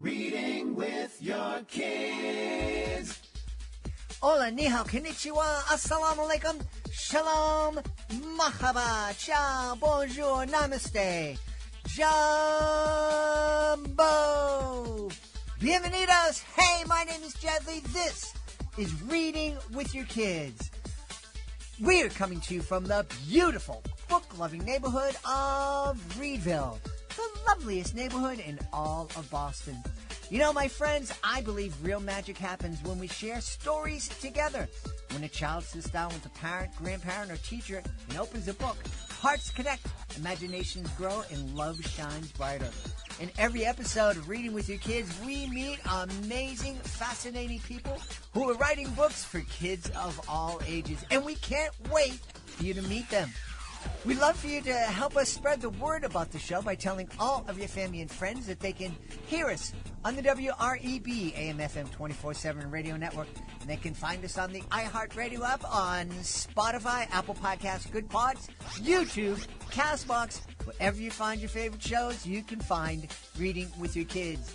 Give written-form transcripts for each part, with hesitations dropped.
Reading with your kids. Hola, ni hao, konnichiwa, assalamu alaikum, shalom, mahaba, ciao, bonjour, namaste, jumbo, bienvenidos. Hey, my name is Jed Lee. This is Reading with Your Kids. We're coming to you from the beautiful, book-loving neighborhood of Reedville, the loveliest neighborhood in all of Boston. You know, my friends, I believe real magic happens when we share stories together. When a child sits down with a parent, grandparent, or teacher and opens a book, hearts connect, imaginations grow, and love shines brighter. In every episode of Reading with Your Kids, we meet amazing, fascinating people who are writing books for kids of all ages, and we can't wait for you to meet them. We'd love for you to help us spread the word about the show by telling all of your family and friends that they can hear us on the WREB AM/FM 24/7 radio network. And they can find us on the iHeartRadio app, on Spotify, Apple Podcasts, Good Pods, YouTube, CastBox. Wherever you find your favorite shows, you can find Reading with Your Kids.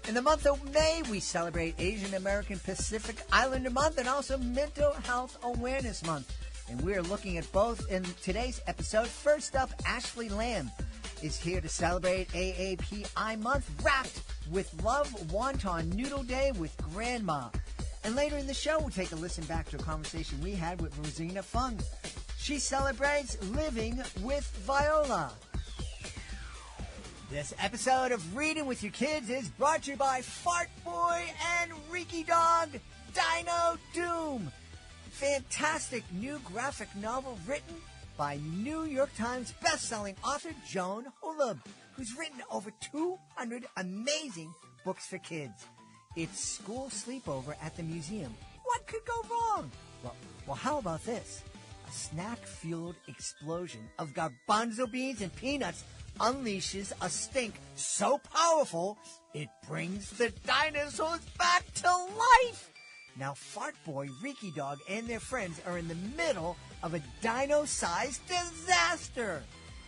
In the month of May, we celebrate Asian American Pacific Islander Month and also Mental Health Awareness Month. And we're looking at both in today's episode. First up, Ashley Lam is here to celebrate AAPI Month, wrapped with love, Wonton Noodle Day with Grandma. And later in the show, we'll take a listen back to a conversation we had with Rosina Fung. She celebrates living with Viola. This episode of Reading with Your Kids is brought to you by Fart Boy and Reeky Dog, Dino Doom. Fantastic new graphic novel written by New York Times bestselling author Joan Holub, who's written over 200 amazing books for kids. It's school sleepover at the museum. What could go wrong? Well, how about this? A snack-fueled explosion of garbanzo beans and peanuts unleashes a stink so powerful it brings the dinosaurs back to life. Now, Fart Boy, Reeky Dog, and their friends are in the middle of a dino-sized disaster.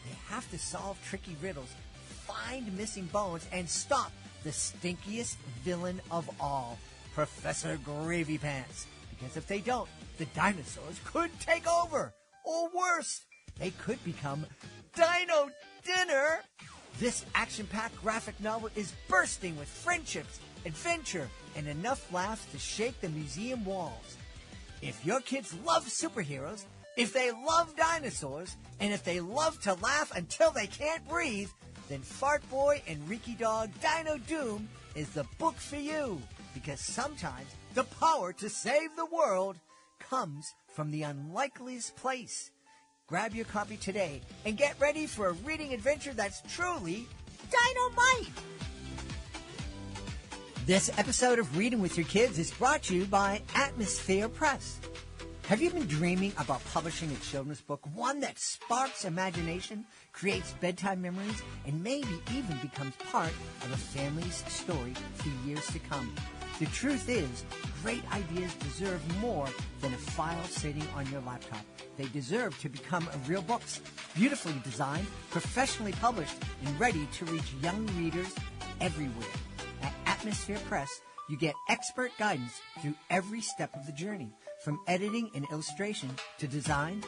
They have to solve tricky riddles, find missing bones, and stop the stinkiest villain of all, Professor Gravy Pants. Because if they don't, the dinosaurs could take over. Or worse, they could become Dino Dinner. This action-packed graphic novel is bursting with friendships, adventure, and enough laughs to shake the museum walls. If your kids love superheroes, if they love dinosaurs, and if they love to laugh until they can't breathe, then Fart Boy and Reeky Dog Dino Doom is the book for you. Because sometimes the power to save the world comes from the unlikeliest place. Grab your copy today and get ready for a reading adventure that's truly dynamite. This episode of Reading with Your Kids is brought to you by Atmosphere Press. Have you been dreaming about publishing a children's book, one that sparks imagination, creates bedtime memories, and maybe even becomes part of a family's story for years to come? The truth is, great ideas deserve more than a file sitting on your laptop. They deserve to become real books, beautifully designed, professionally published, and ready to reach young readers everywhere. At Atmosphere Press, you get expert guidance through every step of the journey, from editing and illustration to design,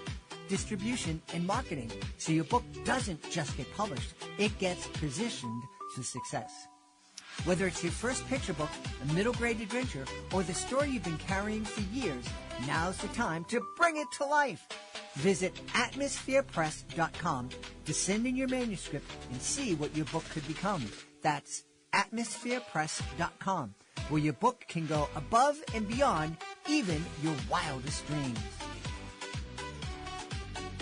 distribution, and marketing. So your book doesn't just get published, it gets positioned for success. Whether it's your first picture book, a middle grade adventure, or the story you've been carrying for years, now's the time to bring it to life. Visit atmospherepress.com to send in your manuscript and see what your book could become. That's atmospherepress.com, where your book can go above and beyond even your wildest dreams.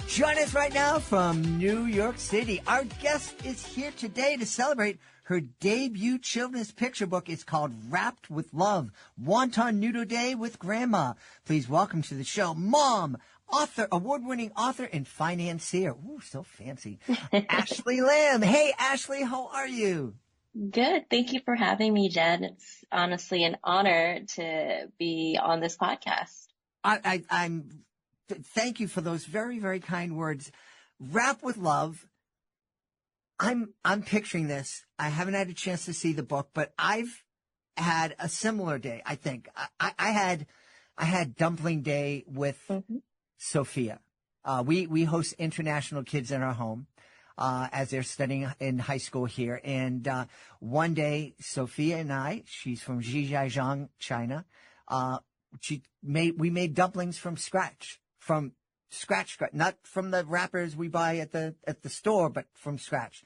Join us right now from New York City. Our guest is here today to celebrate her debut children's picture book. It's called Wrapped with Love, Wonton Noodle Day with Grandma. Please welcome to the show, Mom, author, award-winning author, and financier. Ooh, so fancy. Ashley Lam. Hey, Ashley, how are you? Good. Thank you for having me, Jed. It's honestly an honor to be on this podcast. Thank you for those very, very kind words. Wrap with Love. I'm picturing this. I haven't had a chance to see the book, but I've had a similar day. I think I had dumpling day with Sophia. We host international kids in our home as they're studying in high school here. And one day, Sophia and she's from Zhejiang, China. We made dumplings from scratch, not from the wrappers we buy at the store, but from scratch.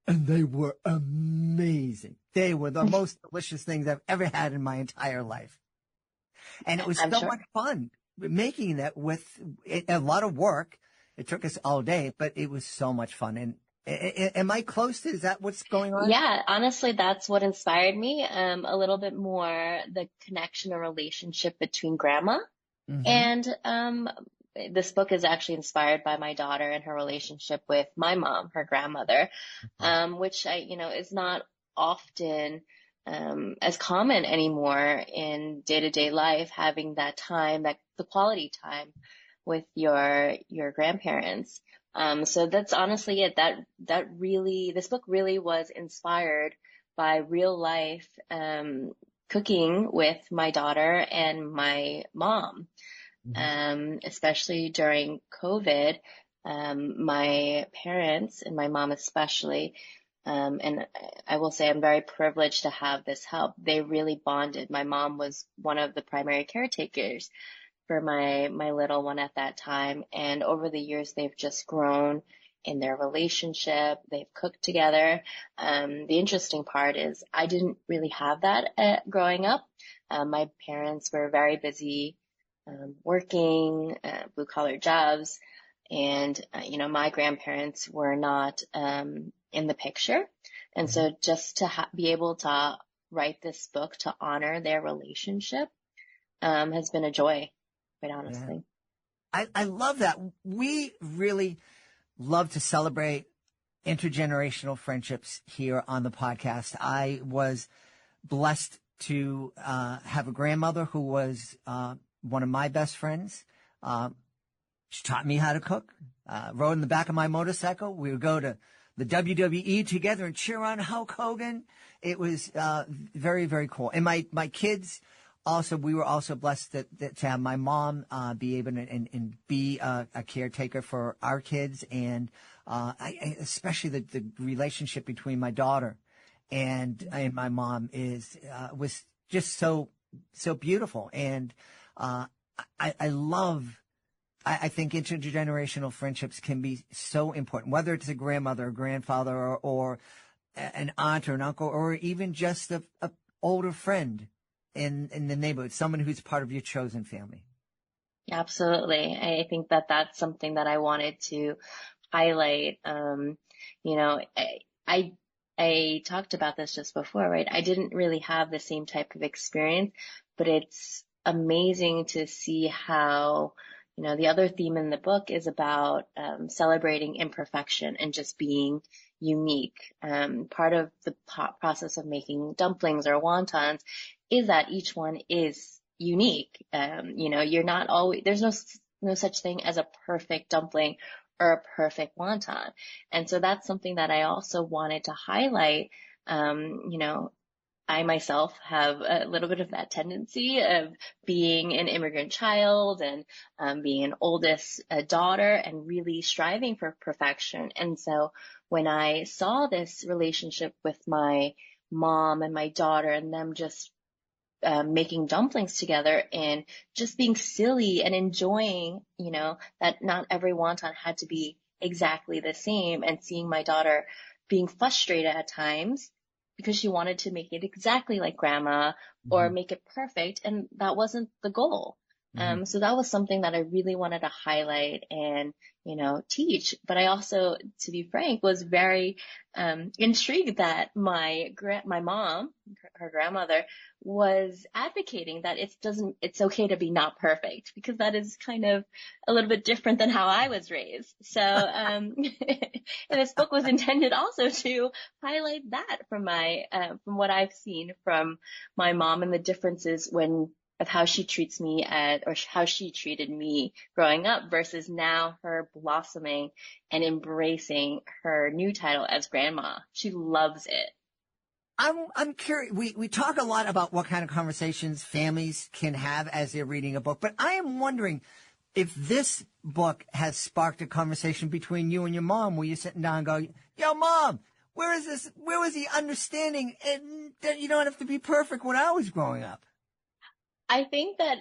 And they were amazing. They were the most delicious things I've ever had in my entire life. And it was much fun making that with a lot of work. It took us all day, but it was so much fun. And am I close to, is that what's going on? Yeah, honestly, that's what inspired me. A little bit more the connection or relationship between grandma and this book is actually inspired by my daughter and her relationship with my mom, her grandmother, which is not often as common anymore in day-to-day life, having that time, the quality time with your grandparents. So that's honestly it. This book really was inspired by real life cooking with my daughter and my mom. Especially during COVID, my parents and my mom especially, and I will say I'm very privileged to have this help. They really bonded. My mom was one of the primary caretakers for my little one at that time. And over the years, they've just grown in their relationship. They've cooked together. The interesting part is I didn't really have that growing up. My parents were very busy working, blue collar jobs. And, my grandparents were not, in the picture. And so just to be able to write this book to honor their relationship, has been a joy, quite honestly. Yeah. I love that. We really love to celebrate intergenerational friendships here on the podcast. I was blessed to, have a grandmother who was, one of my best friends. She taught me how to cook, rode in the back of my motorcycle. We would go to the WWE together and cheer on Hulk Hogan. It was very, very cool. And my kids also, we were also blessed to have my mom be able to and be a caretaker for our kids. And especially the relationship between my daughter and my mom was just so beautiful. And I think intergenerational friendships can be so important, whether it's a grandmother, a grandfather, or an aunt or an uncle, or even just a older friend in the neighborhood, someone who's part of your chosen family. Absolutely. I think that's something that I wanted to highlight. I talked about this just before, right? I didn't really have the same type of experience, but it's amazing to see how, the other theme in the book is about celebrating imperfection and just being unique. Part of the process of making dumplings or wontons is that each one is unique. You're not always, there's no such thing as a perfect dumpling or a perfect wonton. And so that's something that I also wanted to highlight. I myself have a little bit of that tendency of being an immigrant child and being an oldest daughter and really striving for perfection. And so when I saw this relationship with my mom and my daughter and them just making dumplings together and just being silly and enjoying, that not every wonton had to be exactly the same, and seeing my daughter being frustrated at times because she wanted to make it exactly like grandma or make it perfect. And that wasn't the goal. So that was something that I really wanted to highlight and, teach. But I also, to be frank, was very intrigued that my mom, her grandmother, was advocating that it's okay to be not perfect, because that is kind of a little bit different than how I was raised. So, and this book was intended also to highlight that from from what I've seen from my mom and the differences when of how she treats me or how she treated me growing up versus now her blossoming and embracing her new title as grandma. She loves it. I'm curious. We talk a lot about what kind of conversations families can have as they're reading a book, but I am wondering if this book has sparked a conversation between you and your mom where you're sitting down and go, yo, Mom, where is this? Where was the understanding that you don't have to be perfect when I was growing up? I think that,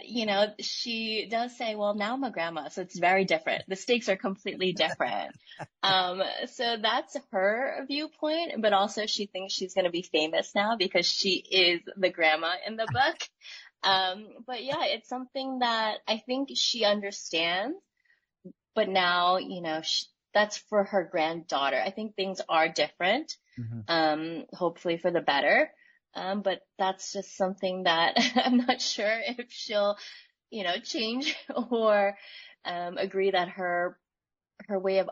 she does say, well, now I'm a grandma, so it's very different. The stakes are completely different. So that's her viewpoint, but also she thinks she's going to be famous now because she is the grandma in the book. But yeah, it's something that I think she understands, but now, that's for her granddaughter. I think things are different, hopefully for the better. But that's just something that I'm not sure if she'll, change or agree that her way of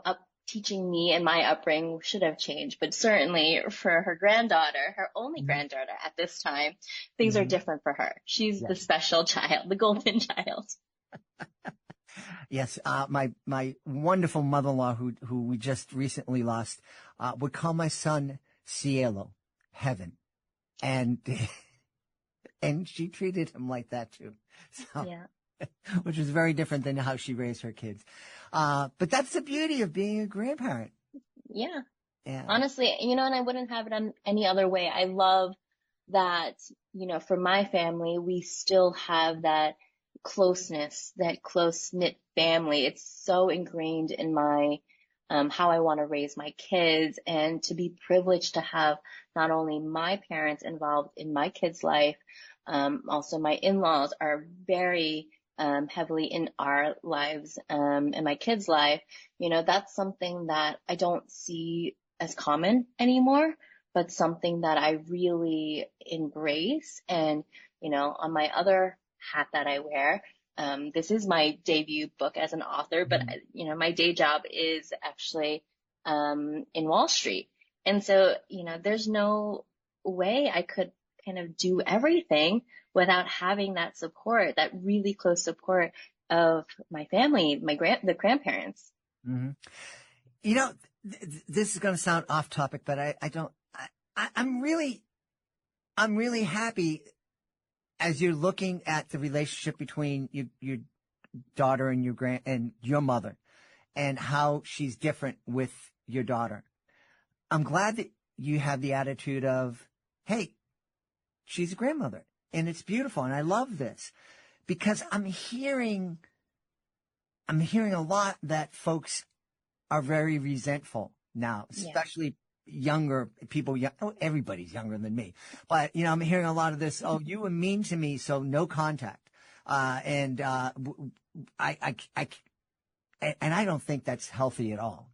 teaching me and my upbringing should have changed. But certainly for her granddaughter, her only granddaughter at this time, things are different for her. She's the special child, the golden child. Yes, my wonderful mother-in-law who we just recently lost would call my son Cielo, heaven. And she treated him like that too. So, yeah. Which was very different than how she raised her kids. But that's the beauty of being a grandparent. Yeah. Yeah. Honestly, and I wouldn't have it on any other way. I love that, for my family, we still have that closeness, that close-knit family. It's so ingrained in my how I want to raise my kids, and to be privileged to have not only my parents involved in my kids' life, also my in-laws are very heavily in our lives and my kids' life. That's something that I don't see as common anymore, but something that I really embrace. And, on my other hat that I wear, this is my debut book as an author, but my day job is actually in Wall Street. And so, there's no way I could kind of do everything without having that support, that really close support of my family, the grandparents. Mm-hmm. This is going to sound off topic, but I'm really happy as you're looking at the relationship between your daughter and and your mother, and how she's different with your daughter. I'm glad that you have the attitude of, hey, she's a grandmother and it's beautiful. And I love this because I'm hearing a lot that folks are very resentful now, especially younger people. Everybody's younger than me, but I'm hearing a lot of this. Oh, you were mean to me, so no contact. And I don't think that's healthy at all.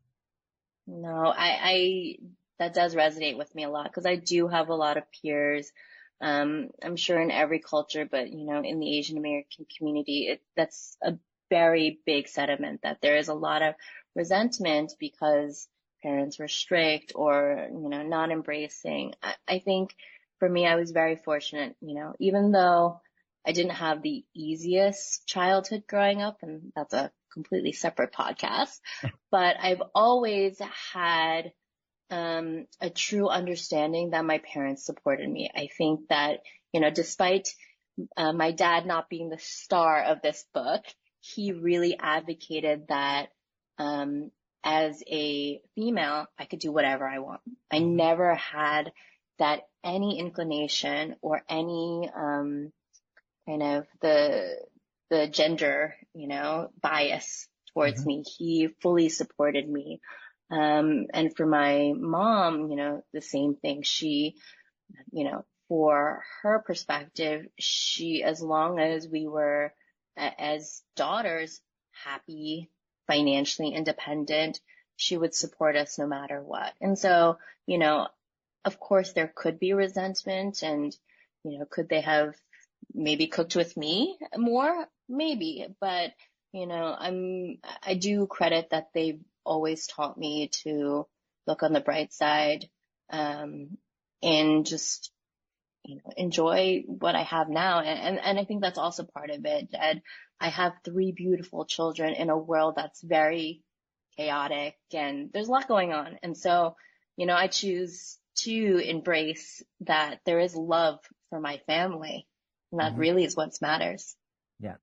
No, I that does resonate with me a lot because I do have a lot of peers. I'm sure in every culture, but in the Asian American community, that's a very big sentiment that there is a lot of resentment because parents were strict or, not embracing. I think for me, I was very fortunate, even though I didn't have the easiest childhood growing up, and that's a completely separate podcast, but I've always had a true understanding that my parents supported me. I think that, despite my dad not being the star of this book, he really advocated that as a female, I could do whatever I want. I never had that any inclination or any kind of the gender, bias towards me. He fully supported me. And for my mom, the same thing. She, for her perspective, as long as we were as daughters happy, financially independent, she would support us no matter what. And so, of course there could be resentment and, could they have maybe cooked with me more? Maybe, but, I do credit that they've always taught me to look on the bright side, and just, enjoy what I have now. And I think that's also part of it, Jed. I have three beautiful children in a world that's very chaotic and there's a lot going on. And so, I choose to embrace that there is love for my family. And that really is what matters. Yeah,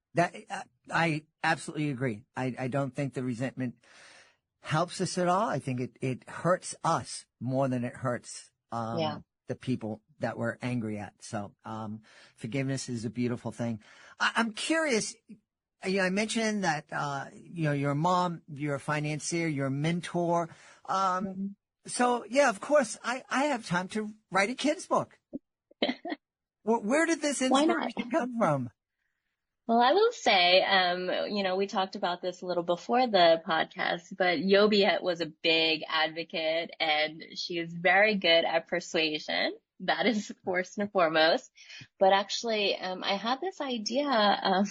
I absolutely agree. I don't think the resentment helps us at all. I think it hurts us more than it hurts the people that we're angry at. So forgiveness is a beautiful thing. I'm curious. I mentioned that you're a mom, you're a financier, you're a mentor. So yeah, of course, I have time to write a kid's book. Where did this inspiration come from? Well, I will say, we talked about this a little before the podcast, but Yobi was a big advocate and she is very good at persuasion. That is first and foremost. But actually, I had this idea,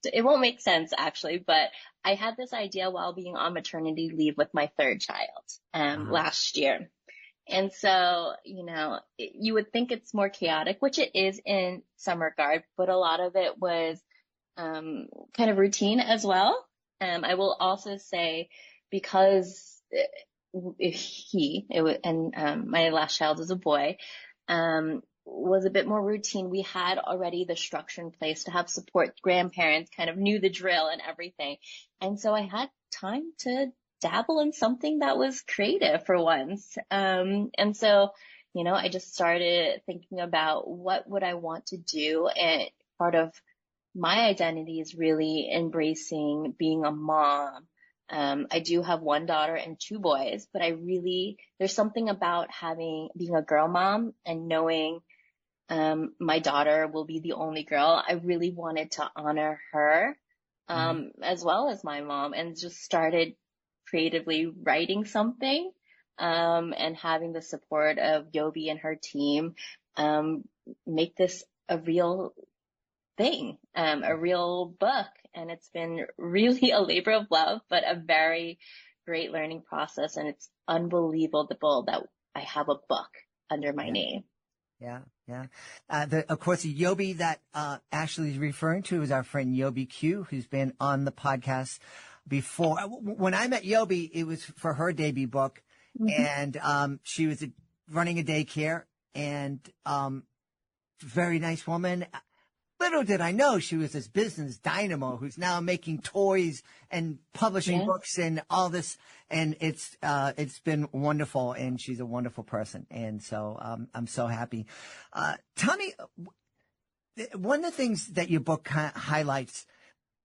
it won't make sense actually, but I had this idea while being on maternity leave with my third child, last year. And so, you would think it's more chaotic, which it is in some regard, but a lot of it was kind of routine as well. I will also say because my last child was a boy, was a bit more routine. We had already the structure in place to have support grandparents, kind of knew the drill and everything. And so I had time to dabble in something that was creative for once. And so, I just started thinking about what would I want to do. And part of my identity is really embracing being a mom. I do have one daughter and two boys, but there's something about being a girl mom and knowing, my daughter will be the only girl. I really wanted to honor her, as well as my mom, and just started creatively writing something, and having the support of Yobi and her team, make this a real thing, a real book. And it's been really a labor of love, but a very great learning process. And it's unbelievable that I have a book under my name. Yeah. Of course, the Yobi that Ashley is referring to is our friend Yobi Q, who's been on the podcast before. When I met Yobi, it was for her debut book, and she was running a daycare, and very nice woman. Little did I know she was this business dynamo who's now making toys and publishing books and all this. And it's been wonderful, and she's a wonderful person. And so I'm so happy. Tell me, one of the things that your book highlights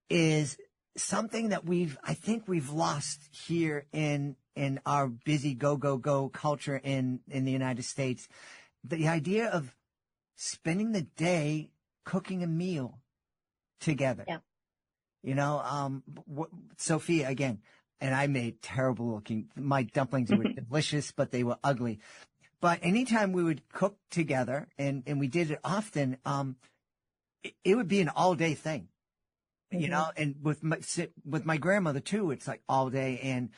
is something that I think we've lost here in our busy go culture in the United States. The idea of spending the day cooking a meal together. Yeah. Sophia, again, and I made terrible looking, my dumplings were delicious, but they were ugly. But anytime we would cook together, and we did it often, it would be an all day thing, and with my grandmother too, it's like all day, and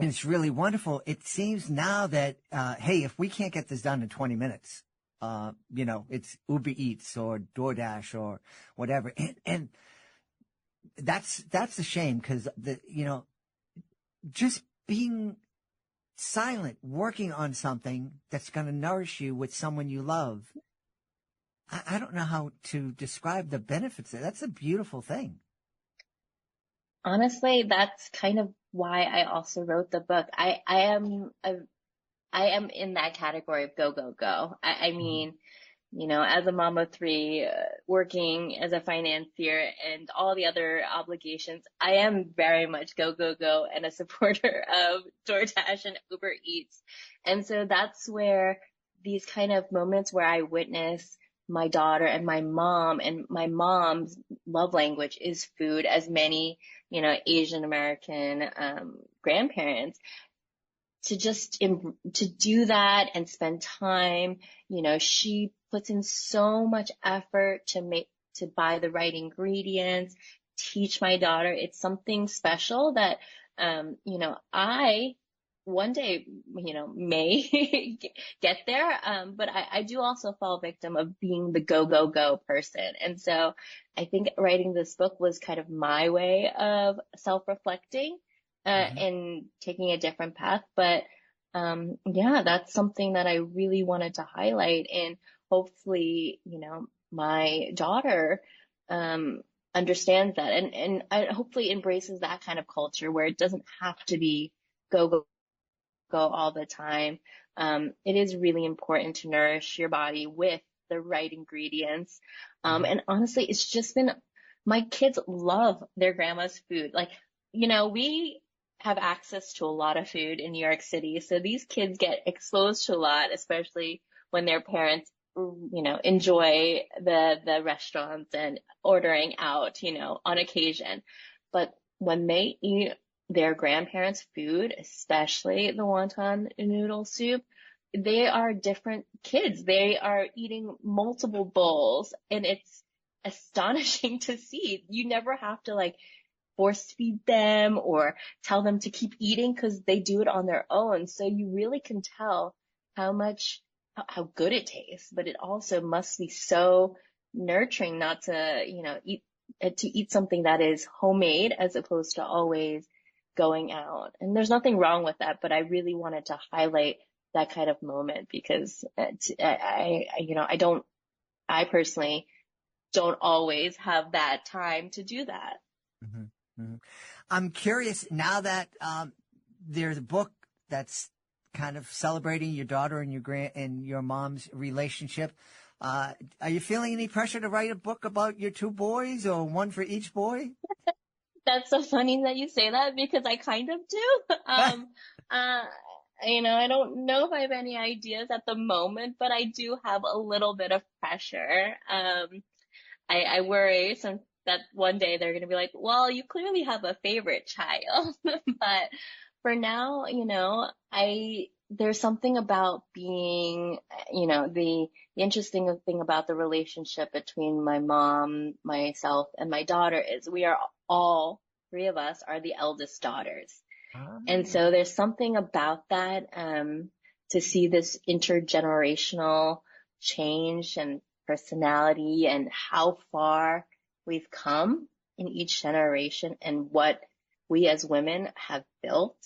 it's really wonderful. It seems now that, hey, if we can't get this done in 20 minutes, it's Uber Eats or DoorDash or whatever. And that's a shame, because just being silent, working on something that's going to nourish you with someone you love. I don't know how to describe the benefits. That's a beautiful thing. Honestly, that's kind of why I also wrote the book. I am in that category of go. I mean, as a mom of three, working as a financier and all the other obligations, I am very much go and a supporter of DoorDash and Uber Eats. And so that's where these kind of moments where I witness my daughter and my mom's love language is food, as many, Asian American, grandparents, to do that and spend time. She puts in so much effort to buy the right ingredients, teach my daughter. It's something special that, I one day, may get there. But I do also fall victim of being the go, go, go person. And so I think writing this book was kind of my way of self-reflecting, and taking a different path. But, yeah, that's something that I really wanted to highlight. And hopefully, my daughter, understands that, and I hopefully embraces that kind of culture where it doesn't have to be go, go, go all the time. It is really important to nourish your body with the right ingredients. And honestly, it's just been, my kids love their grandma's food. Like, we have access to a lot of food in New York City. So these kids get exposed to a lot, especially when their parents, enjoy the restaurants and ordering out, on occasion. But when they eat their grandparents' food, especially the wonton noodle soup, they are different kids. They are eating multiple bowls, and it's astonishing to see. You never have to like force feed them or tell them to keep eating because they do it on their own. So you really can tell how good it tastes, but it also must be so nurturing not to, eat something that is homemade as opposed to always going out. And there's nothing wrong with that, but I really wanted to highlight that kind of moment because I personally don't always have that time to do that. I'm curious now that there's a book that's kind of celebrating your daughter and your mom's relationship. Are you feeling any pressure to write a book about your two boys or one for each boy? That's so funny that you say that because I kind of do. I don't know if I have any ideas at the moment, but I do have a little bit of pressure. I worry that one day they're going to be like, well, you clearly have a favorite child. But for now, there's something about being, the interesting thing about the relationship between my mom, myself, and my daughter is all three of us are the eldest daughters. And so there's something about that, to see this intergenerational change and personality and how far we've come in each generation and what we as women have built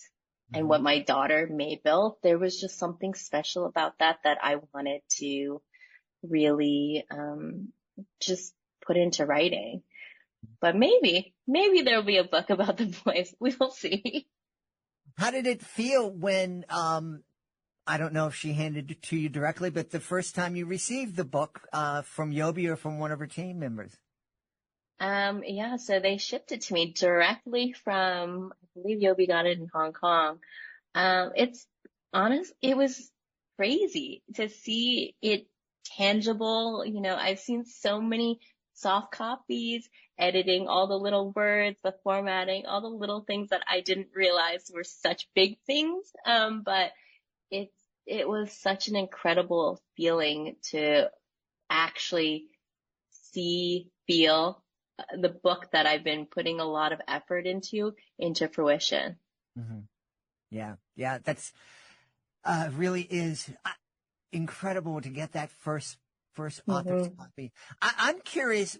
and what my daughter may build. There was just something special about that I wanted to really just put into writing. But maybe there'll be a book about the boys. We will see. How did it feel when, I don't know if she handed it to you directly, but the first time you received the book from Yobi or from one of her team members? Yeah, so they shipped it to me directly from, I believe Yobi got it in Hong Kong. It was crazy to see it tangible. I've seen so many soft copies, editing, all the little words, the formatting, all the little things that I didn't realize were such big things. But it was such an incredible feeling to actually feel the book that I've been putting a lot of effort into fruition. Yeah, that's really is incredible to get that first author's copy. I'm curious,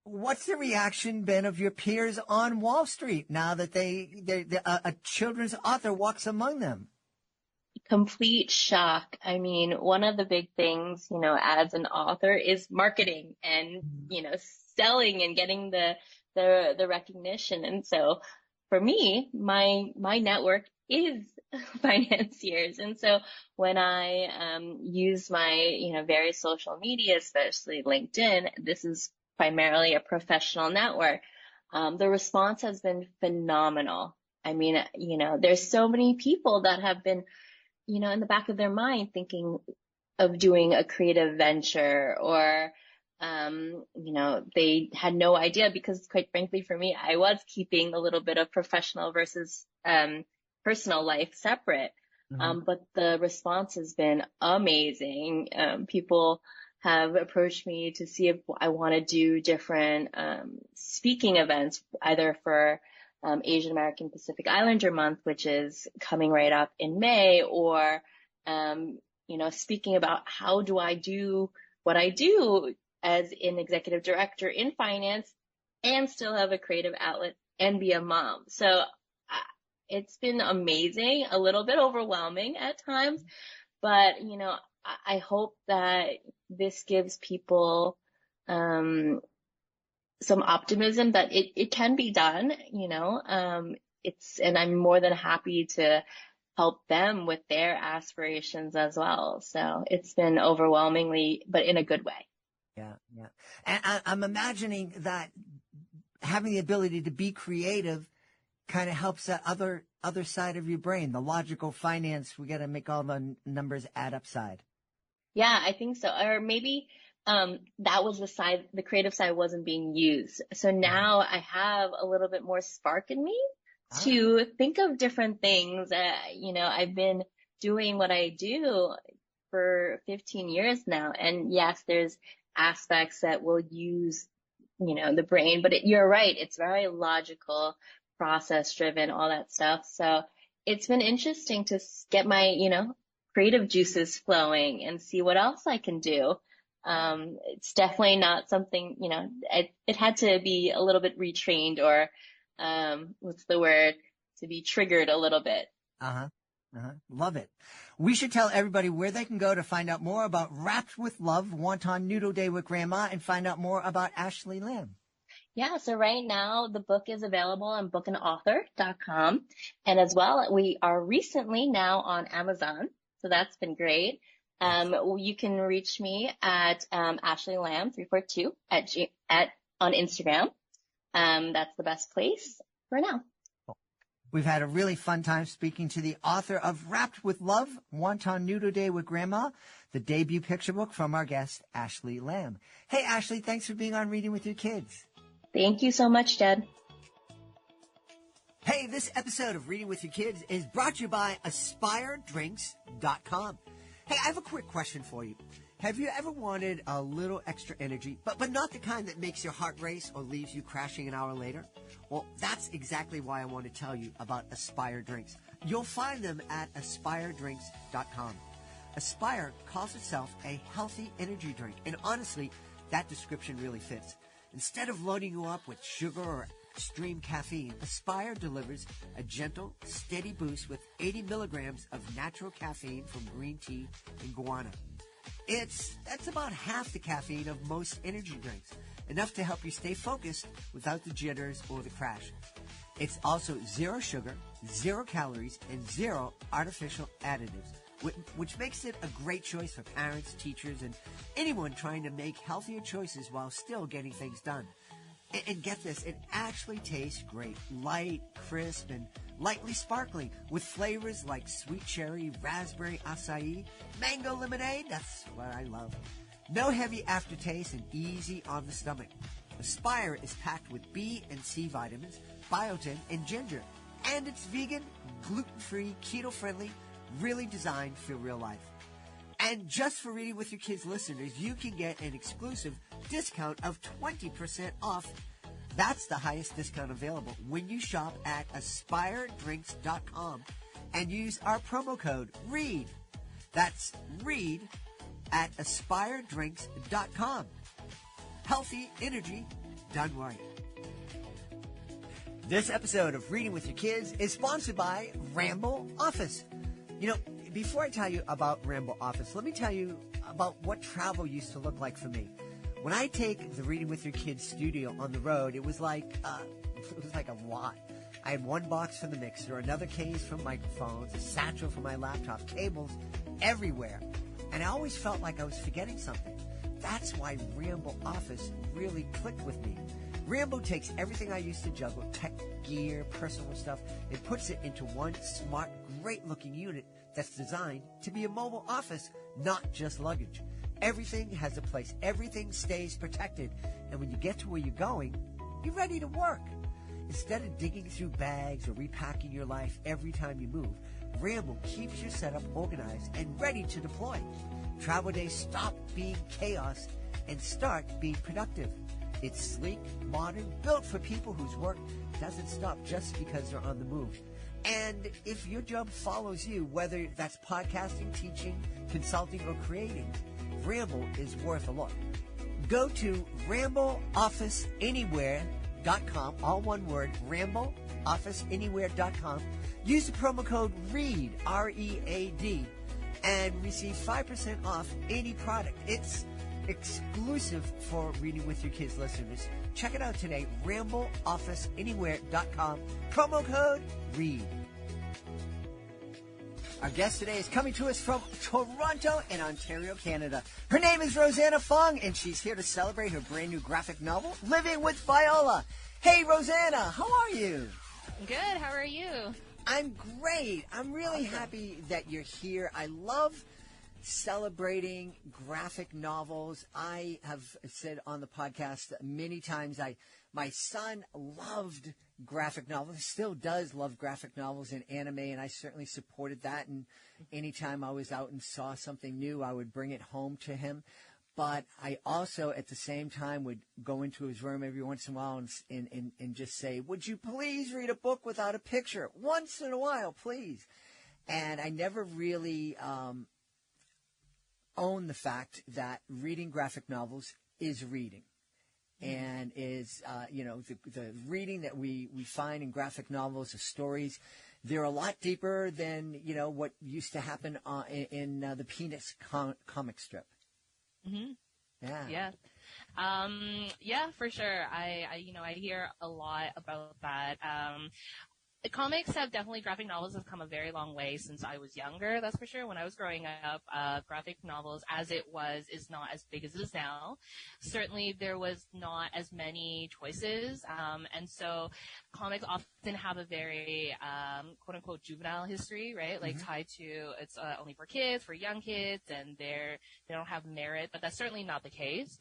what's the reaction been of your peers on Wall Street now that a children's author walks among them? Complete shock. I mean, one of the big things, as an author is marketing and, selling and getting the recognition. And so for me, my network is financiers. And so when I use my, various social media, especially LinkedIn, this is primarily a professional network. The response has been phenomenal. I mean, there's so many people that have been, in the back of their mind thinking of doing a creative venture or, they had no idea because quite frankly for me, I was keeping a little bit of professional versus, personal life separate. But the response has been amazing. People have approached me to see if I want to do different, speaking events, either for Asian American Pacific Islander Month, which is coming right up in May, or, speaking about how do I do what I do as an executive director in finance and still have a creative outlet and be a mom. So it's been amazing, a little bit overwhelming at times, but, I hope that this gives people some optimism that it can be done, and I'm more than happy to help them with their aspirations as well. So it's been overwhelmingly, but in a good way. Yeah, yeah. And I'm imagining that having the ability to be creative kind of helps that other side of your brain, the logical finance. We got to make all the numbers add up side. Yeah, I think so. Or maybe that was the creative side wasn't being used. So now I have a little bit more spark in me to think of different things. I've been doing what I do for 15 years now. And yes, there's aspects that will use, the brain, but you're right. It's very logical, process driven, all that stuff. So it's been interesting to get my, creative juices flowing and see what else I can do. It's definitely not something, it had to be a little bit retrained or, to be triggered a little bit. Love it. We should tell everybody where they can go to find out more about Wrapped with Love, Wonton Noodle Day with Grandma, and find out more about Ashley Lam. Yeah, so right now the book is available on bookandauthor.com. And as well, we are recently now on Amazon. So that's been great. You can reach me at Ashley Lam 342 on Instagram. That's the best place for now. We've had a really fun time speaking to the author of Wrapped with Love, Wonton Noodle Day with Grandma, the debut picture book from our guest, Ashley Lam. Hey, Ashley, thanks for being on Reading with Your Kids. Thank you so much, Jed. Hey, this episode of Reading with Your Kids is brought to you by AspireDrinks.com. Hey, I have a quick question for you. Have you ever wanted a little extra energy, but not the kind that makes your heart race or leaves you crashing an hour later? Well, that's exactly why I want to tell you about Aspire Drinks. You'll find them at AspireDrinks.com. Aspire calls itself a healthy energy drink, and honestly, that description really fits. Instead of loading you up with sugar or extreme caffeine, Aspire delivers a gentle, steady boost with 80 milligrams of natural caffeine from green tea and guarana. That's about half the caffeine of most energy drinks, enough to help you stay focused without the jitters or the crash. It's also zero sugar, 0 calories, and 0 artificial additives, which makes it a great choice for parents, teachers, and anyone trying to make healthier choices while still getting things done. And get this, it actually tastes great, light, crisp, and lightly sparkling, with flavors like sweet cherry, raspberry acai, mango lemonade. That's what I love. No heavy aftertaste and easy on the stomach. Aspire is packed with B and C vitamins, biotin, and ginger. And it's vegan, gluten-free, keto-friendly, really designed for real life. And just for Reading with Your Kids listeners, you can get an exclusive discount of 20% off. That's the highest discount available when you shop at AspireDrinks.com and use our promo code READ. That's READ at AspireDrinks.com. Healthy energy done right. This episode of Reading with Your Kids is sponsored by Ramble Office. Before I tell you about Ramble Office, let me tell you about what travel used to look like for me. When I take the Reading with Your Kids studio on the road, it was like a lot. I had one box for the mixer, another case for microphones, a satchel for my laptop, cables everywhere. And I always felt like I was forgetting something. That's why Ramble Office really clicked with me. Rambo takes everything I used to juggle, tech, gear, personal stuff, and puts it into one smart, great-looking unit that's designed to be a mobile office, not just luggage. Everything has a place. Everything stays protected. And when you get to where you're going, you're ready to work. Instead of digging through bags or repacking your life every time you move, Ramble keeps your setup organized and ready to deploy. Travel days stop being chaos and start being productive. It's sleek, modern, built for people whose work doesn't stop just because they're on the move. And if your job follows you, whether that's podcasting, teaching, consulting, or creating, Ramble is worth a look. Go to rambleofficeanywhere.com, all one word, rambleofficeanywhere.com. Use the promo code READ, R-E-A-D, and receive 5% off any product. It's exclusive for Reading with Your Kids listeners. Check it out today, rambleofficeanywhere.com, promo code READ. Our guest today is coming to us from Toronto in Ontario, Canada. Her name is Rosanna Fong, and she's here to celebrate her brand new graphic novel, Living with Viola. Hey, Rosanna, how are you? Good. How are you? I'm great. I'm really happy that you're here. I love celebrating graphic novels. I have said on the podcast many times, my son loved graphic novels, still does love graphic novels and anime, and I certainly supported that. And anytime I was out and saw something new, I would bring it home to him. But I also, at the same time, would go into his room every once in a while and just say, would you please read a book without a picture? Once in a while, please. And I never really owned the fact that reading graphic novels is reading. And is, the reading that we find in graphic novels, the stories, they're a lot deeper than, what used to happen in the Peanuts comic strip. Mm-hmm. Yeah. Yeah, for sure. I hear a lot about that. The comics have definitely, graphic novels have come a very long way since I was younger, that's for sure. When I was growing up, graphic novels, as it was, is not as big as it is now. Certainly, there was not as many choices, and so comics often have a very, quote-unquote, juvenile history, right? Like, tied to, it's only for kids, for young kids, and they don't have merit, but that's certainly not the case.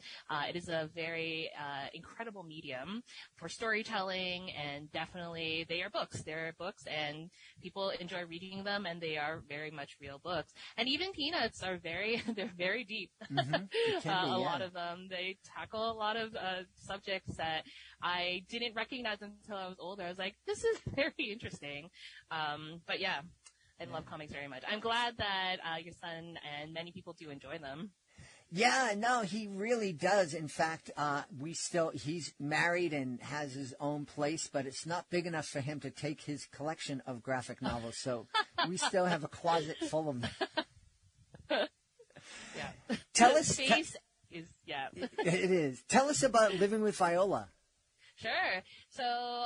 It is a very incredible medium for storytelling, and definitely they are books. They're books, and people enjoy reading them, and they are very much real books. And even Peanuts are they're very deep. A lot of them, they tackle a lot of subjects that I didn't recognize until I was older. I was like, this is very interesting. But yeah, I love comics very much. I'm glad that your son and many people do enjoy them. Yeah, no, he really does. In fact, he's married and has his own place, but it's not big enough for him to take his collection of graphic novels. So we still have a closet full of them. Yeah. Tell us. Space is, yeah. It is. Tell us about Living with Viola. Sure. So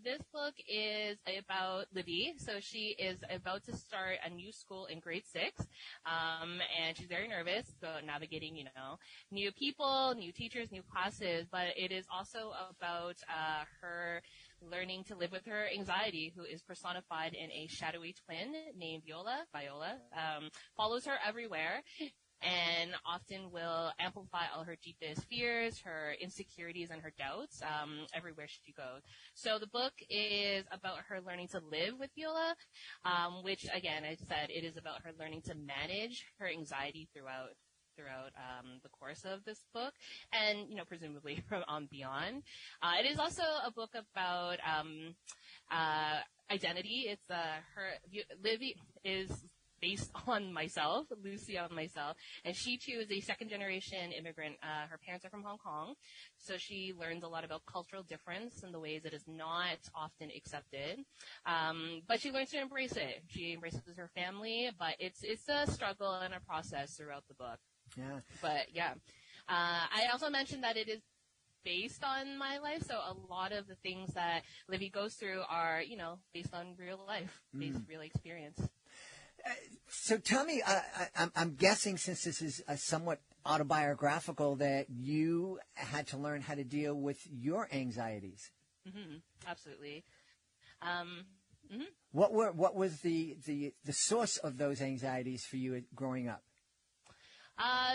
this book is about Libby. So she is about to start a new school in grade 6, and she's very nervous about navigating, new people, new teachers, new classes. But it is also about her learning to live with her anxiety, who is personified in a shadowy twin named Viola. Follows her everywhere, and often will amplify all her deepest fears, her insecurities, and her doubts everywhere she goes. So the book is about her learning to live with Viola, which, again, I said, it is about her learning to manage her anxiety throughout the course of this book, and presumably from beyond. It is also a book about identity. It's Livy is based on myself, Lucy on myself, and she too is a second-generation immigrant. Her parents are from Hong Kong, so she learns a lot about cultural difference in the ways that is not often accepted. But she learns to embrace it. She embraces her family, but it's a struggle and a process throughout the book. Yeah. But yeah, I also mentioned that it is based on my life, so a lot of the things that Livy goes through are, based on real life, based real experience. So tell me, I'm guessing, since this is a somewhat autobiographical, that you had to learn how to deal with your anxieties. Mm-hmm. Absolutely. What was the source of those anxieties for you growing up?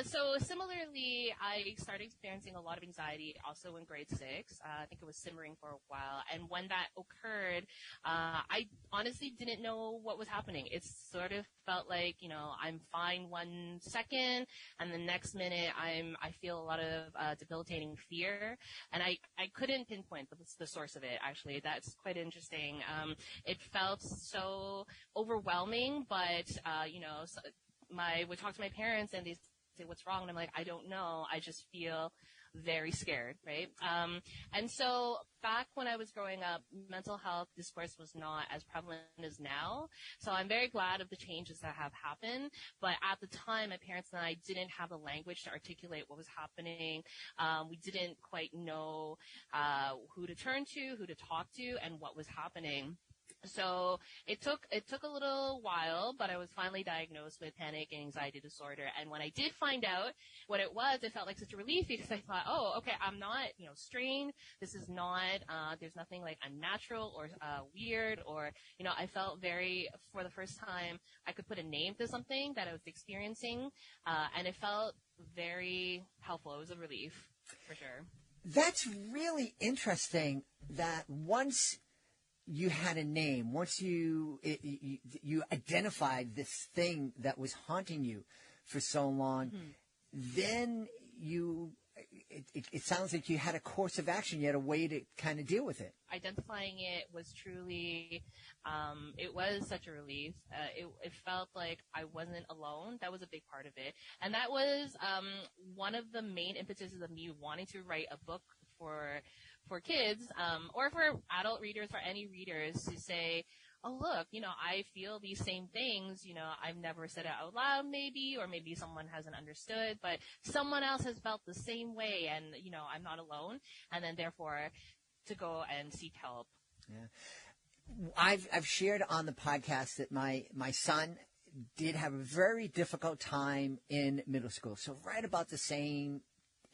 So similarly, I started experiencing a lot of anxiety also in grade 6. I think it was simmering for a while. And when that occurred, I honestly didn't know what was happening. It sort of felt like, I'm fine 1 second, and the next minute I feel a lot of debilitating fear. And I couldn't pinpoint the source of it, actually. That's quite interesting. It felt so overwhelming, but, would talk to my parents and they say, what's wrong? And I'm like, I don't know. I just feel very scared, right? And so back when I was growing up, mental health discourse was not as prevalent as now. So I'm very glad of the changes that have happened. But at the time, my parents and I didn't have the language to articulate what was happening. We didn't quite know who to turn to, who to talk to, and what was happening. So it took a little while, but I was finally diagnosed with panic and anxiety disorder. And when I did find out what it was, it felt like such a relief because I thought, oh, okay, I'm not, strained. This is not, there's nothing like unnatural or weird or, I felt for the first time, I could put a name to something that I was experiencing. And it felt very helpful. It was a relief for sure. That's really interesting that once you had a name, once you identified this thing that was haunting you for so long, then it sounds like you had a course of action. You had a way to kind of deal with it. Identifying it was truly, it was such a relief. It felt like I wasn't alone. That was a big part of it. And that was one of the main impetuses of me wanting to write a book for kids, or for adult readers, for any readers, to say, oh, look, I feel these same things, I've never said it out loud maybe, or maybe someone hasn't understood, but someone else has felt the same way, and, I'm not alone, and then therefore to go and seek help. Yeah. I've shared on the podcast that my son did have a very difficult time in middle school, so right about the same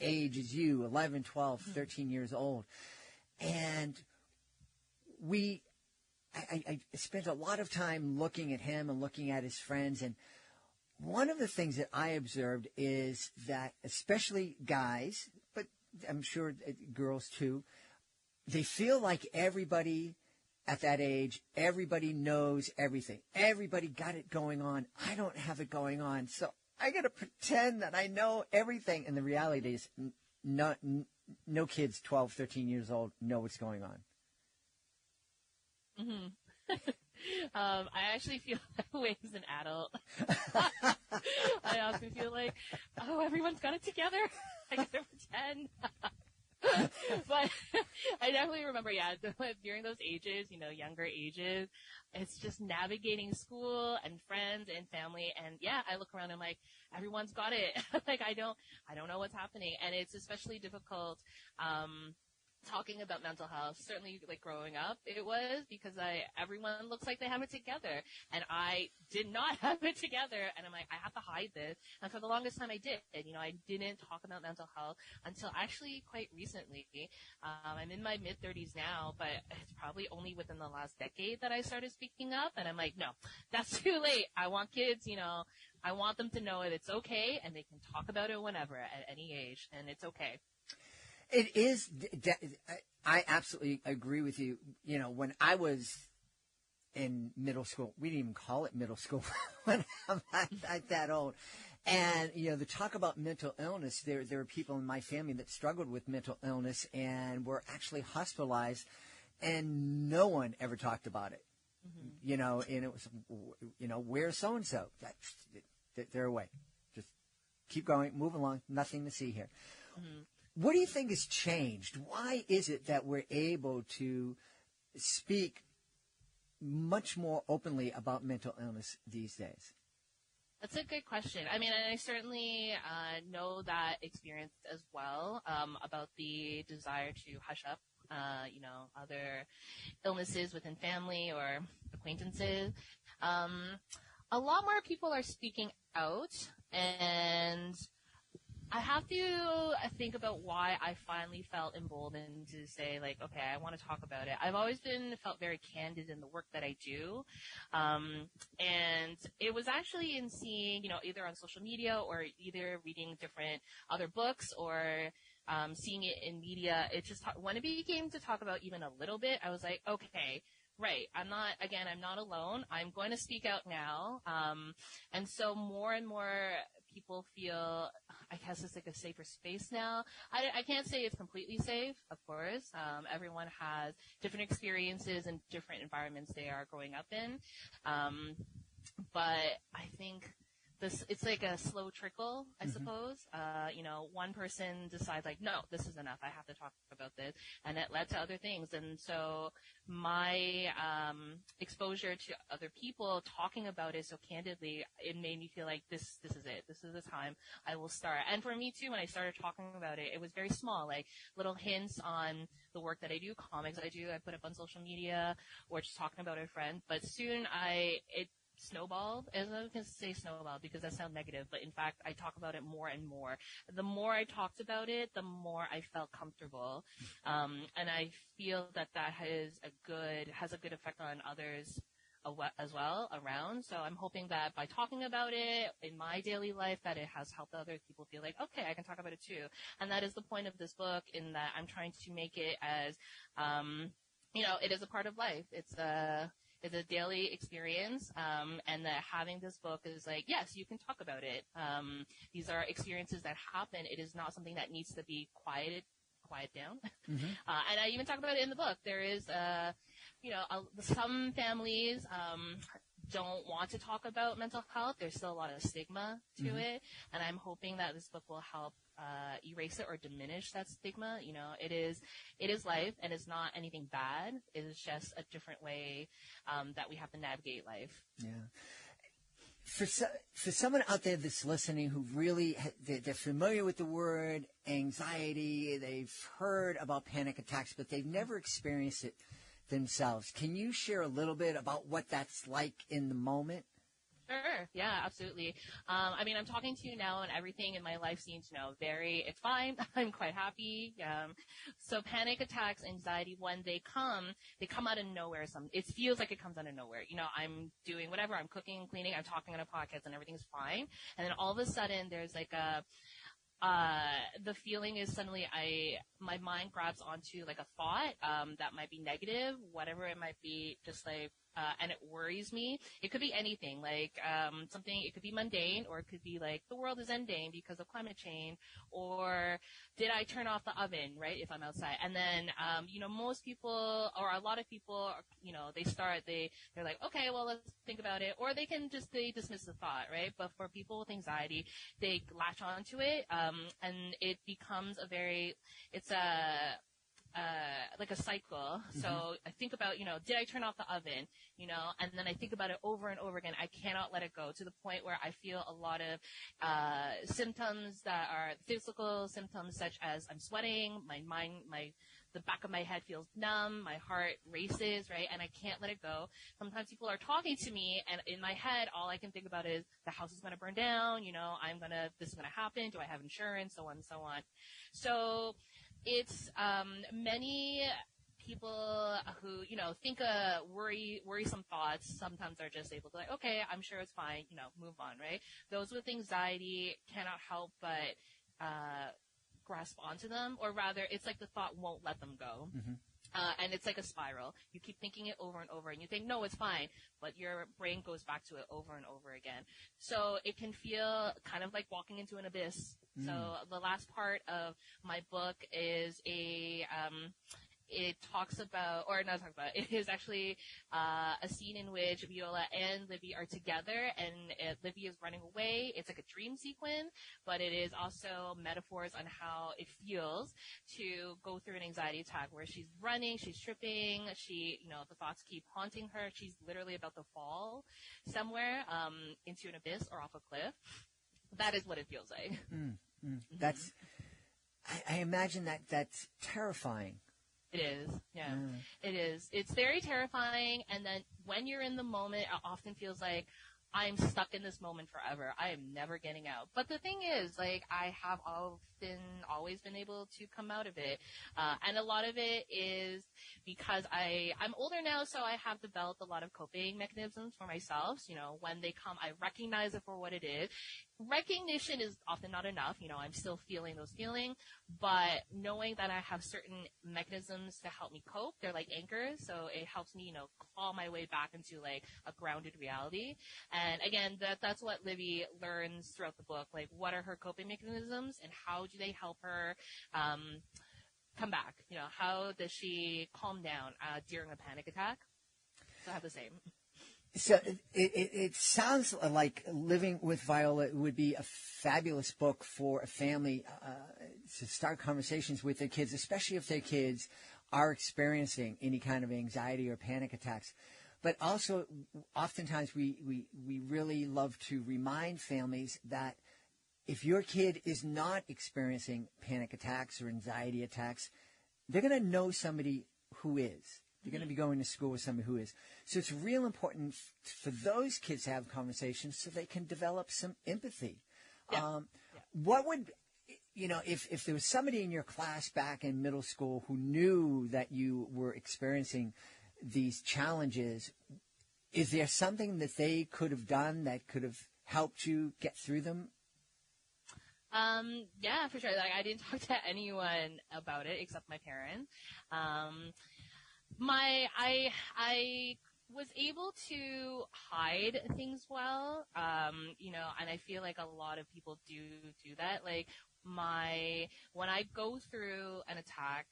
age as you, 11, 12, 13 years old. And I spent a lot of time looking at him and looking at his friends. And one of the things that I observed is that, especially guys, but I'm sure girls too, they feel like everybody at that age, everybody knows everything. Everybody got it going on. I don't have it going on. So I got to pretend that I know everything. And the reality is no kids 12, 13 years old know what's going on. I actually feel that way as an adult. I often feel like, oh, everyone's got it together. I got to pretend. But I definitely remember, during those ages, younger ages, it's just navigating school and friends and family. And I look around and I'm like, everyone's got it. Like, I don't know what's happening. And it's especially difficult, talking about mental health. Certainly, like growing up, it was because everyone looks like they have it together, and I did not have it together. And I'm like, I have to hide this. And for the longest time, I did. I didn't talk about mental health until actually quite recently. I'm in my mid 30s now, but it's probably only within the last decade that I started speaking up. And I'm like, no, that's too late. I want kids, I want them to know that it's okay, and they can talk about it whenever at any age, and it's okay. It is. I absolutely agree with you. When I was in middle school, we didn't even call it middle school when I'm not that old. And, the talk about mental illness, there are people in my family that struggled with mental illness and were actually hospitalized, and no one ever talked about it. And it was, where's so-and-so? They're away. Just keep going, move along, nothing to see here. What do you think has changed? Why is it that we're able to speak much more openly about mental illness these days? That's a good question. I mean, I certainly know that experience as well, about the desire to hush up, other illnesses within family or acquaintances. A lot more people are speaking out, and I have to think about why I finally felt emboldened to say, like, okay, I want to talk about it. I've always felt very candid in the work that I do. And it was actually in seeing, either on social media or either reading different other books or seeing it in media. It just, when it became to talk about even a little bit, I was like, okay, right. I'm not alone. I'm going to speak out now. And so more and more people feel, I guess it's like a safer space now. I can't say it's completely safe, of course. Everyone has different experiences and different environments they are growing up in. But I think it's like a slow trickle, I suppose. One person decides like, no, this is enough. I have to talk about this. And it led to other things. And so my exposure to other people talking about it so candidly, it made me feel like this is it. This is the time I will start. And for me too, when I started talking about it, it was very small, like little hints on the work that I do, comics I do, I put up on social media or just talking about it with a friend. But soon it snowballed. As I was going to say snowballed because that sounds negative, but in fact, I talk about it more and more. The more I talked about it, the more I felt comfortable. And I feel that has a good effect on others as well around. So I'm hoping that by talking about it in my daily life, that it has helped other people feel like, okay, I can talk about it too. And that is the point of this book, in that I'm trying to make it as, it is a part of life. It's a daily experience, and that having this book is like, yes, you can talk about it. These are experiences that happen. It is not something that needs to be quiet down. And I even talk about it in the book. There is, some families don't want to talk about mental health. There's still a lot of stigma to it, and I'm hoping that this book will help erase it or diminish that stigma. It is life, and it's not anything bad. It is just a different way that we have to navigate life. Yeah. For someone out there that's listening who really they're familiar with the word anxiety, they've heard about panic attacks, but they've never experienced it themselves, can you share a little bit about what that's like in the moment? Sure. Yeah, absolutely. I'm talking to you now, and everything in my life seems, it's fine. I'm quite happy. So panic attacks, anxiety, when they come out of nowhere. It feels like it comes out of nowhere. I'm doing whatever. I'm cooking, cleaning, I'm talking on a podcast, and everything's fine. And then all of a sudden, there's like the feeling is suddenly my mind grabs onto like a thought, that might be negative, whatever it might be, just like, and it worries me. It could be anything, like it could be mundane, or it could be like the world is ending because of climate change, or did I turn off the oven, right, if I'm outside? And then, most people, or a lot of people, they're like, okay, well, let's think about it, or they dismiss the thought, right? But for people with anxiety, they latch onto it, and it becomes like a cycle. So I think about, did I turn off the oven, and then I think about it over and over again. I cannot let it go, to the point where I feel a lot of symptoms that are physical symptoms, such as I'm sweating, the back of my head feels numb, my heart races, right? And I can't let it go. Sometimes people are talking to me, and in my head, all I can think about is the house is going to burn down, this is going to happen. Do I have insurance? So on and so on. So it's many people who, think worrisome thoughts sometimes are just able to like, okay, I'm sure it's fine, move on, right? Those with anxiety cannot help but grasp onto them, or rather, it's like the thought won't let them go. And it's like a spiral. You keep thinking it over and over, and you think, no, it's fine, but your brain goes back to it over and over again. So it can feel kind of like walking into an abyss. So the last part of my book is it is actually a scene in which Viola and Libby are together, and Libby is running away. It's like a dream sequence, but it is also metaphors on how it feels to go through an anxiety attack, where she's running, she's tripping, the thoughts keep haunting her. She's literally about to fall somewhere into an abyss or off a cliff. That is what it feels like. That's, I imagine that's terrifying. It is, yeah. It is. It's very terrifying, and then when you're in the moment, it often feels like I'm stuck in this moment forever. I am never getting out. But the thing is, like, I have always been able to come out of it. And a lot of it is because I'm older now, so I have developed a lot of coping mechanisms for myself. You know, when they come, I recognize it for what it is. Recognition is often not enough. You know, I'm still feeling those feelings, but knowing that I have certain mechanisms to help me cope, they're like anchors. So it helps me, you know, claw my way back into like a grounded reality. And again, that's what Libby learns throughout the book. Like, what are her coping mechanisms and how do they help her, come back? You know, how does she calm down, during a panic attack? So I have the same. So it sounds like Living with Viola would be a fabulous book for a family to start conversations with their kids, especially if their kids are experiencing any kind of anxiety or panic attacks. But also, oftentimes we really love to remind families that if your kid is not experiencing panic attacks or anxiety attacks, they're going to know somebody who is. You're going to be going to school with somebody who is. So it's real important for those kids to have conversations so they can develop some empathy. Yeah. What would, you know, if there was somebody in your class back in middle school who knew that you were experiencing these challenges, is there something that they could have done that could have helped you get through them? Yeah, for sure. Like, I didn't talk to anyone about it except my parents. I was able to hide things well, you know, and I feel like a lot of people do that. Like, when I go through an attack,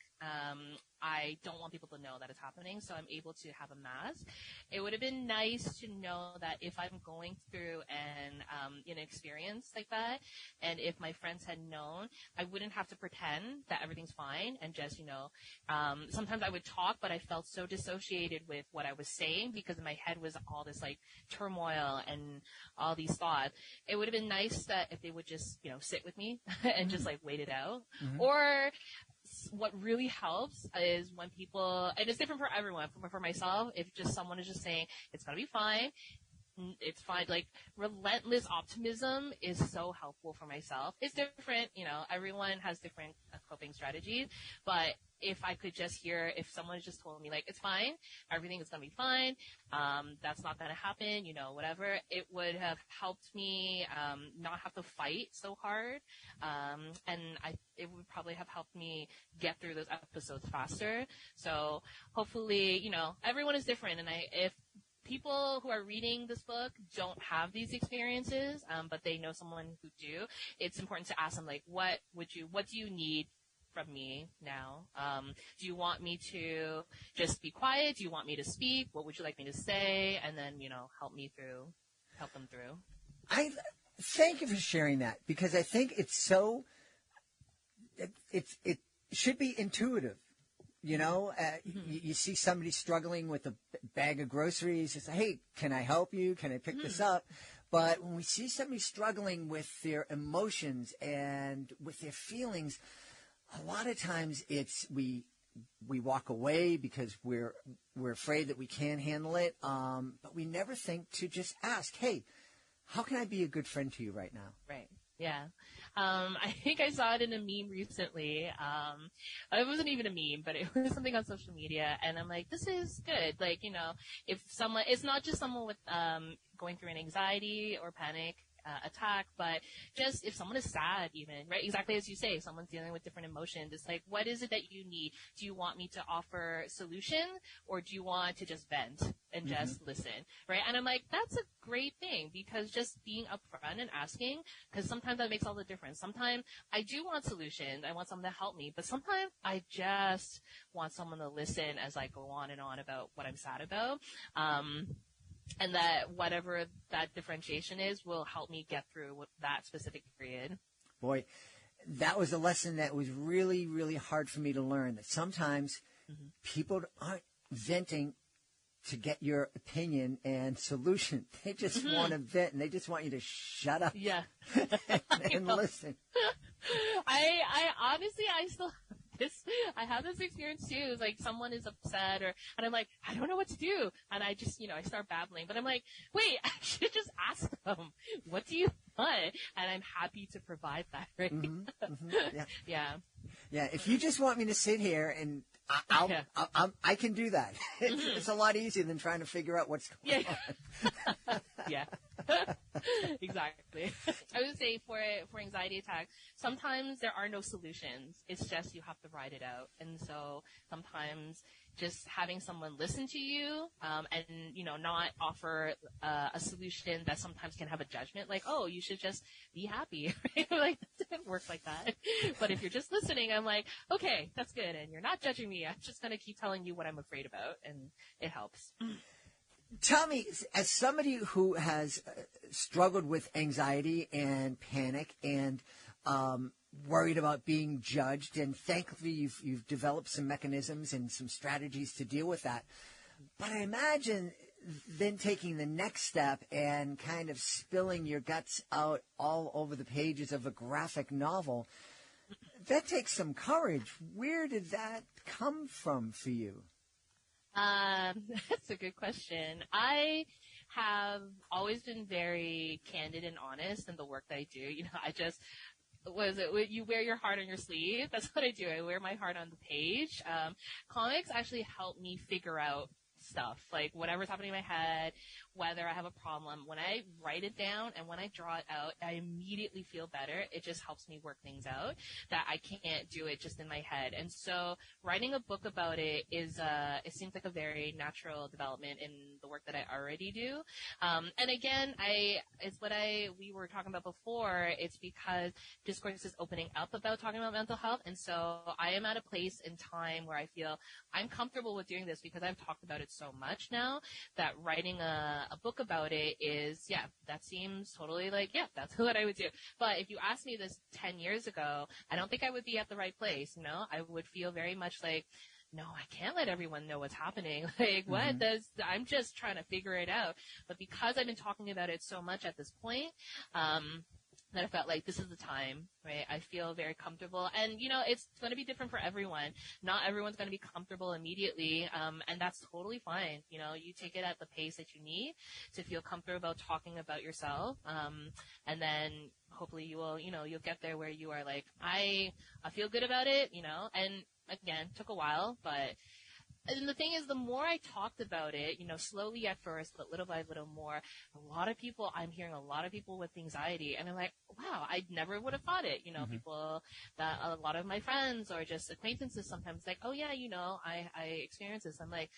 I don't want people to know that it's happening, so I'm able to have a mask. It would have been nice to know that if I'm going through an experience like that, and if my friends had known, I wouldn't have to pretend that everything's fine and just, you know, sometimes I would talk, but I felt so dissociated with what I was saying because in my head was all this like turmoil and all these thoughts. It would have been nice that if they would just, you know, sit with me and just like wait it out. Mm-hmm. Or what really helps is when people, and it's different for everyone, for myself, if just someone is just saying, it's going to be fine, it's fine, like relentless optimism is so helpful for myself. It's different, you know, everyone has different coping strategies, but if I could just hear, if someone just told me like, it's fine, everything is going to be fine, that's not going to happen, you know, whatever, it would have helped me not have to fight so hard, and it would probably have helped me get through those episodes faster. So hopefully, you know, everyone is different, and if people who are reading this book don't have these experiences, but they know someone who do, it's important to ask them, like, what do you need from me now? Do you want me to just be quiet? Do you want me to speak? What would you like me to say? And then, you know, help them through. I thank you for sharing that, because I think it's so, it should be intuitive. You know, you see somebody struggling with a bag of groceries. It's like, hey, can I help you? Can I pick this up? But when we see somebody struggling with their emotions and with their feelings, a lot of times it's we walk away because we're afraid that we can't handle it. But we never think to just ask, hey, how can I be a good friend to you right now? Right. Yeah. I think I saw it in a meme recently. It wasn't even a meme, but it was something on social media. And I'm like, this is good. Like, you know, if someone, it's not just someone with, going through an anxiety or panic attack, but just if someone is sad even, right? Exactly as you say, if someone's dealing with different emotions, it's like, what is it that you need? Do you want me to offer solution, or do you want to just vent and just listen, right? And I'm like, that's a great thing, because just being upfront and asking, because sometimes that makes all the difference. Sometimes I do want solutions. I want someone to help me, but sometimes I just want someone to listen as I go on and on about what I'm sad about. And that whatever that differentiation is will help me get through that specific period. Boy, that was a lesson that was really, really hard for me to learn, that sometimes people aren't venting to get your opinion and solution. They just want to vent, and they just want you to shut up and listen. I honestly, I have this experience too. It's like someone is upset and I'm like, I don't know what to do. And I just, I start babbling, but I'm like, wait, I should just ask them, what do you want? And I'm happy to provide that, right? Yeah. Yeah. Yeah. If you just want me to sit here and I can do that. It's a lot easier than trying to figure out what's going on. Yeah. Exactly. I would say for anxiety attacks, sometimes there are no solutions. It's just you have to ride it out. And so sometimes just having someone listen to you, and, not offer a solution that sometimes can have a judgment like, oh, you should just be happy. Right? Like, that doesn't work like that. But if you're just listening, I'm like, okay, that's good. And you're not judging me. I'm just going to keep telling you what I'm afraid about. And it helps. Tell me, as somebody who has struggled with anxiety and panic and worried about being judged, and thankfully you've developed some mechanisms and some strategies to deal with that. But I imagine then taking the next step and kind of spilling your guts out all over the pages of a graphic novel, that takes some courage. Where did that come from for you? That's a good question. I have always been very candid and honest in the work that I do. I just, you wear your heart on your sleeve. That's what I do. I wear my heart on the page. Comics actually help me figure out stuff, like whatever's happening in my head, whether I have a problem. When I write it down and when I draw it out, I immediately feel better. It just helps me work things out that I can't do it just in my head. And so writing a book about it it seems like a very natural development in the work that I already do. And again, it's what we were talking about before. It's because discourse is opening up about talking about mental health. And so I am at a place in time where I feel I'm comfortable with doing this because I've talked about it so much now that writing a book about it is, that seems totally like, that's what I would do. But if you asked me this 10 years ago, I don't think I would be at the right place. I would feel very much like, no, I can't let everyone know what's happening. Like, what does, I'm just trying to figure it out. But because I've been talking about it so much at this point, that I felt like this is the time, right? I feel very comfortable. And, it's going to be different for everyone. Not everyone's going to be comfortable immediately. And that's totally fine. You take it at the pace that you need to feel comfortable about talking about yourself. And then hopefully you will, you'll get there where you are like, I feel good about it, and again, took a while, but and the thing is, the more I talked about it, slowly at first, but little by little more, I'm hearing a lot of people with anxiety, and I'm like, wow, I never would have thought it. People that a lot of my friends or just acquaintances sometimes like, oh yeah, I experience this. I'm like,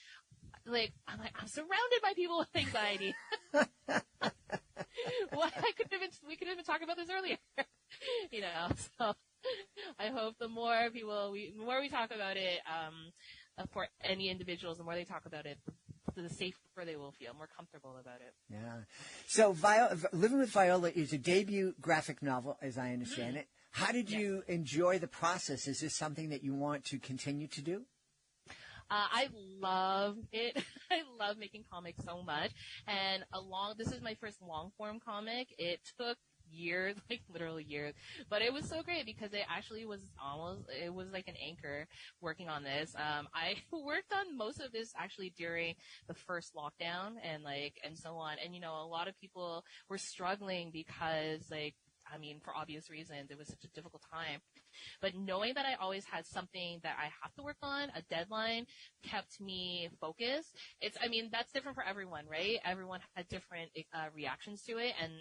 I'm surrounded by people with anxiety. We could have been talking about this earlier. So I hope the more we talk about it, for any individuals, the more they talk about it, the safer they will feel, more comfortable about it. Yeah. So Living with Viola is a debut graphic novel, as I understand it. How did you enjoy the process? Is this something that you want to continue to do? I love it. I love making comics so much. And this is my first long form comic. It took years, like literally years, but it was so great because it actually was like an anchor working on this. I worked on most of this actually during the first lockdown and so on. And, a lot of people were struggling because for obvious reasons, it was such a difficult time. But knowing that I always had something that I have to work on, a deadline, kept me focused. That's different for everyone, right? Everyone had different reactions to it, and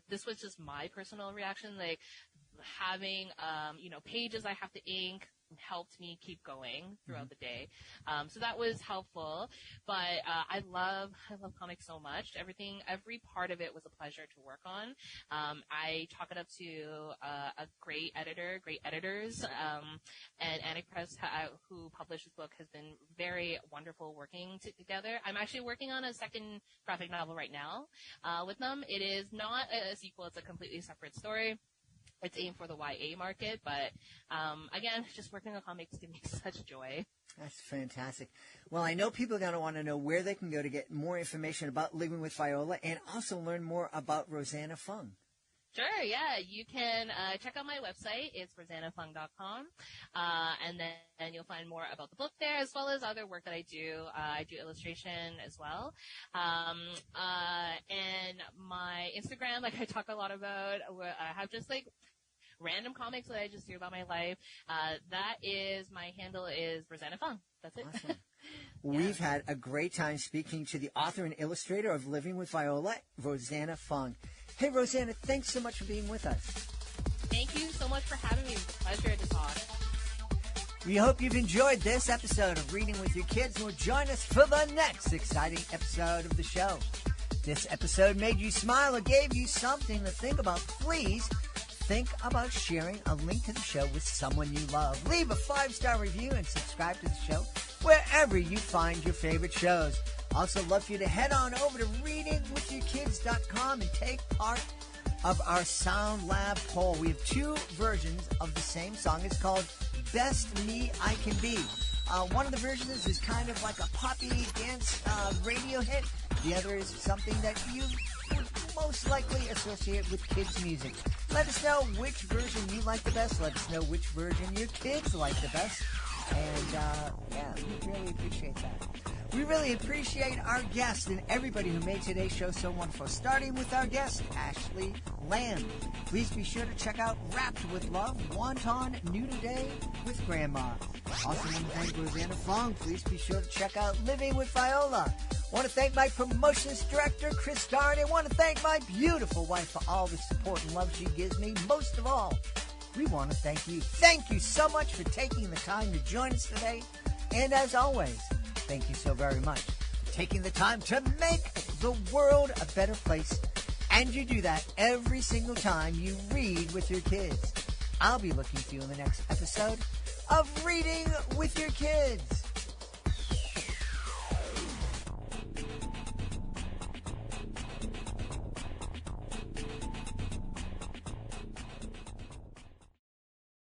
this was just my personal reaction. Like having pages I have to ink helped me keep going throughout the day. So that was helpful, but I love comics so much. Every part of it was a pleasure to work on. I chalk it up to a great editors, and Annick Press, who published this book, has been very wonderful working together. I'm actually working on a second graphic novel right now with them. It is not a sequel, it's a completely separate story. It's aimed for the YA market, but again, just working on comics gives me such joy. That's fantastic. Well, I know people are going to want to know where they can go to get more information about Living with Viola and also learn more about Rosanna Fung. Sure, yeah. You can check out my website. It's rosanafung.com. And then you'll find more about the book there, as well as other work that I do. I do illustration as well. And my Instagram, like I talk a lot about, I have just like random comics that I just do about my life. That is, my handle is Rosanna Fung. That's it. Awesome. We've had a great time speaking to the author and illustrator of Living with Viola, Rosanna Fung. Hey, Rosanna, thanks so much for being with us. Thank you so much for having me. Pleasure to talk. We hope you've enjoyed this episode of Reading with Your Kids, and will join us for the next exciting episode of the show. This episode made you smile or gave you something to think about. Please think about sharing a link to the show with someone you love. Leave a 5-star review and subscribe to the show wherever you find your favorite shows. Also, love for you to head on over to readingwithyourkids.com and take part of our Sound Lab poll. We have 2 versions of the same song. It's called Best Me I Can Be. One of the versions is kind of like a poppy dance radio hit. The other is something that you would most likely associate with kids' music. Let us know which version you like the best. Let us know which version your kids like the best. And, we really appreciate that. We really appreciate our guests and everybody who made today's show so wonderful, starting with our guest, Ashley Lam. Please be sure to check out Wrapped with Love, Wonton Noodle Day with Grandma. Also, want to thank Rosanna Fung. Please be sure to check out Living with Viola. Want to thank my promotions director, Chris Doherty. I want to thank my beautiful wife for all the support and love she gives me. Most of all, we want to thank you. Thank you so much for taking the time to join us today. And as always, thank you so very much for taking the time to make the world a better place. And you do that every single time you read with your kids. I'll be looking for you in the next episode of Reading with Your Kids.